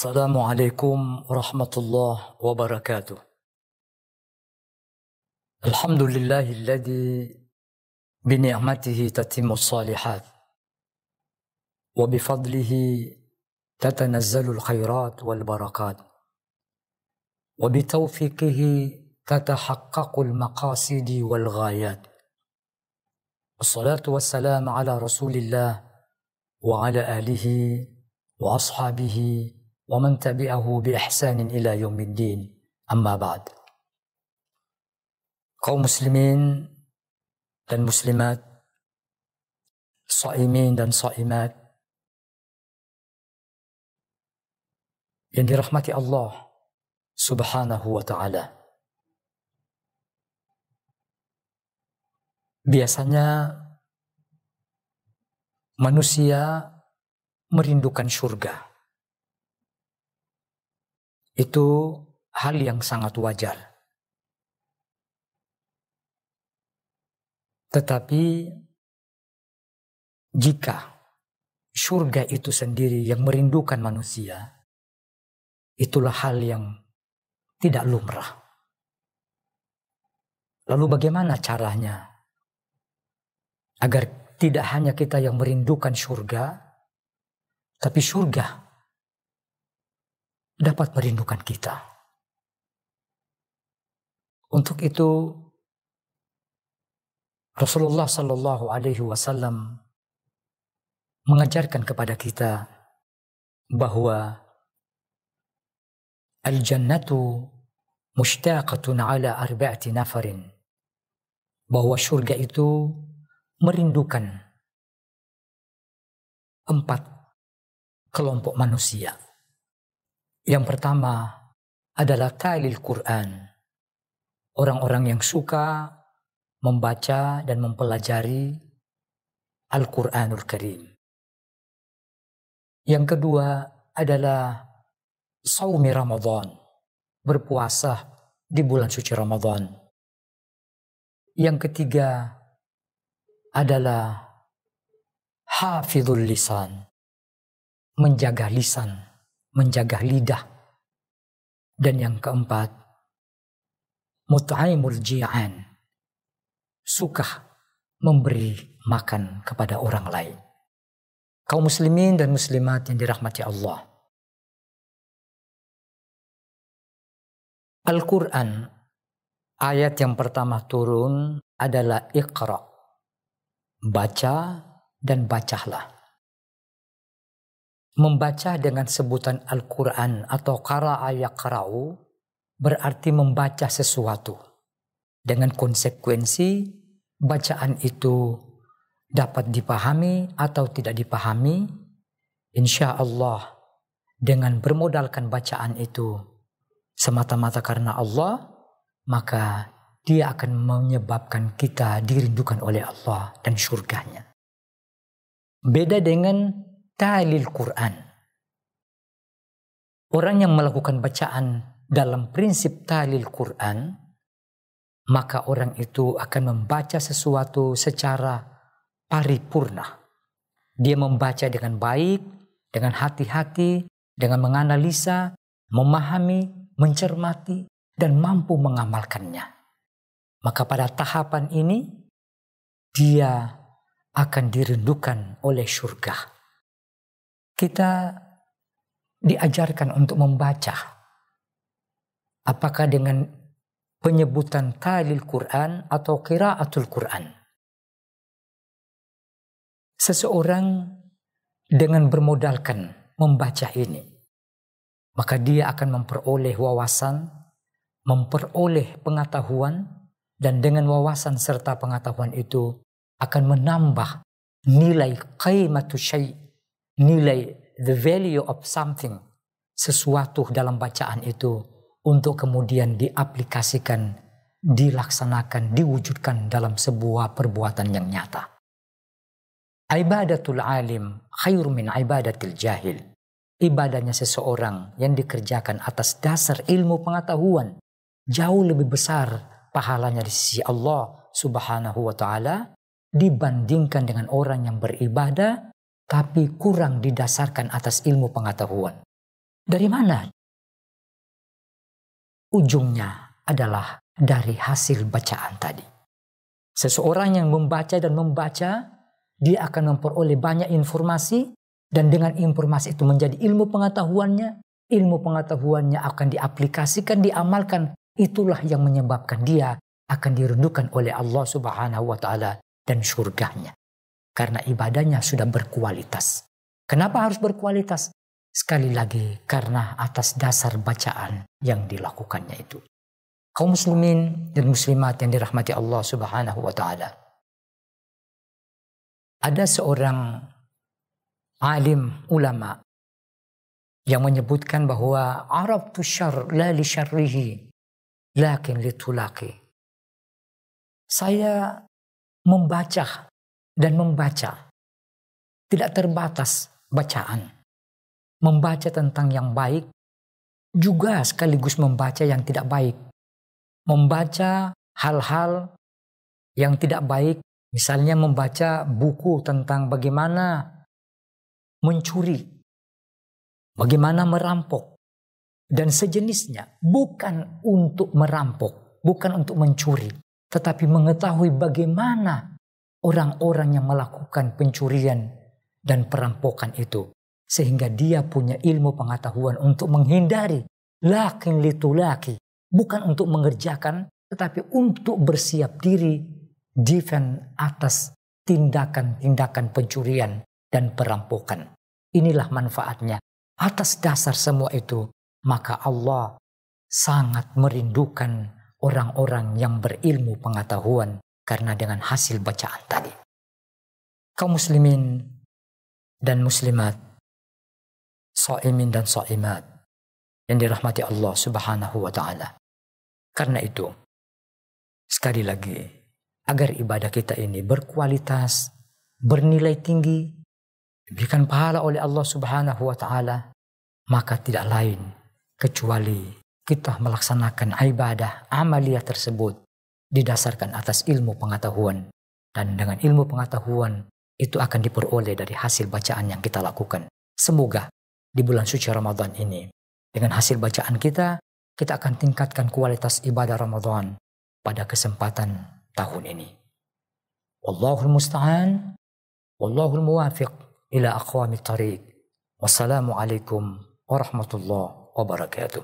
Assalamualaikum warahmatullahi wabarakatuh. Alhamdulillahilladzi bini'matihi tatimmus salihat wa bifadlihi tatanazzalul khairat wal barakat wa bitaufiqihi tatahaqqaqul maqasidi wal ghayat. Wassalatu wassalamu ala Rasulillah wa ala alihi wa ashabihi wa man tabi'ahu bi ihsanin ila yaumiddin. Amma ba'd. Kaum muslimin dan muslimat, shaimin dan shaimat yang dirahmati Allah Subhanahu wa ta'ala. Biasanya manusia merindukan surga. Itu hal yang sangat wajar. Tetapi jika surga itu sendiri yang merindukan manusia, itulah hal yang tidak lumrah. Lalu bagaimana caranya agar tidak hanya kita yang merindukan surga, tapi surga dapat merindukan kita? Untuk itu Rasulullah Sallallahu Alaihi Wasallam mengajarkan kepada kita bahwa al-jannatu mushtaqatun ala arba'ati nafarin, bahwa surga itu merindukan 4 kelompok manusia. Yang pertama adalah talil Quran, orang-orang yang suka membaca dan mempelajari Al-Quranul Karim. Yang kedua adalah saumi Ramadan, berpuasa di bulan suci Ramadan. Yang ketiga adalah hafizul lisan, menjaga lisan, menjaga lidah. Dan yang keempat, mut'aimul ji'an, suka memberi makan kepada orang lain. Kaum muslimin dan muslimat yang dirahmati Allah, Al-Quran ayat yang pertama turun adalah Iqra, baca dan bacalah. Membaca dengan sebutan Al-Quran atau qara'a yaqra'u berarti membaca sesuatu. Dengan konsekuensi bacaan itu dapat dipahami atau tidak dipahami. Insya Allah dengan bermodalkan bacaan itu semata-mata karena Allah, maka dia akan menyebabkan kita dirindukan oleh Allah dan surganya. Beda dengan talil Quran. Orang yang melakukan bacaan dalam prinsip talil Quran, maka orang itu akan membaca sesuatu secara paripurna. Dia membaca dengan baik, dengan hati-hati, dengan menganalisa, memahami, mencermati, dan mampu mengamalkannya. Maka pada tahapan ini, dia akan dirindukan oleh surga. Kita diajarkan untuk membaca. Apakah dengan penyebutan talil Quran atau qiraatul Quran? Seseorang dengan bermodalkan membaca ini, maka dia akan memperoleh wawasan, memperoleh pengetahuan, dan dengan wawasan serta pengetahuan itu akan menambah nilai qaimatu syai', nilai the value of something, sesuatu dalam bacaan itu, untuk kemudian diaplikasikan, dilaksanakan, diwujudkan dalam sebuah perbuatan yang nyata. Ibadatul alim khair min ibadatil jahil. Ibadahnya seseorang yang dikerjakan atas dasar ilmu pengetahuan jauh lebih besar pahalanya di sisi Allah Subhanahu wa ta'ala dibandingkan dengan orang yang beribadah tapi kurang didasarkan atas ilmu pengetahuan. Dari mana? Ujungnya adalah dari hasil bacaan tadi. Seseorang yang membaca dan membaca, dia akan memperoleh banyak informasi, dan dengan informasi itu menjadi ilmu pengetahuannya akan diaplikasikan, diamalkan. Itulah yang menyebabkan dia akan dirindukan oleh Allah Subhanahu wa Ta'ala dan surganya. Karena ibadahnya sudah berkualitas. Kenapa harus berkualitas? Sekali lagi, karena atas dasar bacaan yang dilakukannya itu. Kaum muslimin dan muslimat yang dirahmati Allah Subhanahu wa Ta'ala. Ada seorang alim ulama yang menyebutkan bahwa arabtu syarr la li syarrihi lakin li tulaqi. Saya membaca dan membaca, tidak terbatas bacaan. Membaca tentang yang baik, juga sekaligus membaca yang tidak baik. Membaca hal-hal yang tidak baik, misalnya membaca buku tentang bagaimana mencuri, bagaimana merampok, dan sejenisnya. Bukan untuk merampok, bukan untuk mencuri, tetapi mengetahui bagaimana orang-orang yang melakukan pencurian dan perampokan itu. Sehingga dia punya ilmu pengetahuan untuk menghindari. Lakin litulaki. Bukan untuk mengerjakan, tetapi untuk bersiap diri defend atas tindakan-tindakan pencurian dan perampokan. Inilah manfaatnya. Atas dasar semua itu, maka Allah sangat merindukan orang-orang yang berilmu pengetahuan karena dengan hasil bacaan tadi. Kaum muslimin dan muslimat, shaimin dan shaimat yang dirahmati Allah Subhanahu wa Ta'ala. Karena itu, sekali lagi, agar ibadah kita ini berkualitas, bernilai tinggi, diberikan pahala oleh Allah Subhanahu wa Ta'ala, maka tidak lain kecuali kita melaksanakan ibadah amaliyah tersebut didasarkan atas ilmu pengetahuan, dan dengan ilmu pengetahuan itu akan diperoleh dari hasil bacaan yang kita lakukan. Semoga di bulan suci Ramadan ini, dengan hasil bacaan kita akan tingkatkan kualitas ibadah Ramadan pada kesempatan tahun ini. Wallahul musta'an, wallahul muwafiq ila aqwamit thariq. Wassalamualaikum warahmatullahi wabarakatuh.